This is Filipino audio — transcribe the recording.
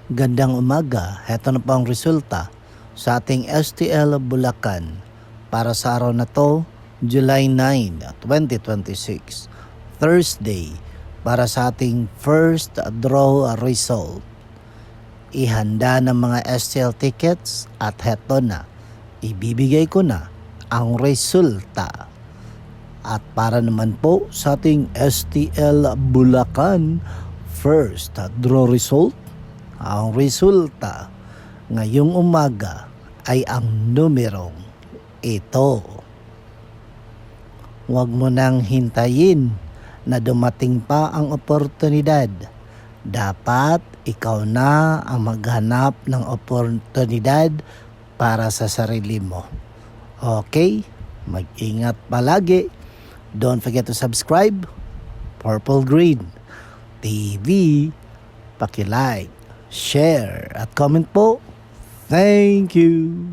Gandang umaga, heto na po ang resulta sa ating STL Bulacan para sa araw na to, July 9, 2026, Thursday, para sa ating first draw result. Ihanda ng mga STL tickets at heto na, ibibigay ko na ang resulta. At para naman po sa ating STL Bulacan first draw result, ang resulta ngayong umaga ay ang numerong ito. Huwag mo nang hintayin na dumating pa ang oportunidad. Dapat ikaw na ang maghanap ng oportunidad para sa sarili mo. Okay? Mag-ingat palagi. Don't forget to subscribe. Purple Green TV. Paki-like, share at comment po. Thank you.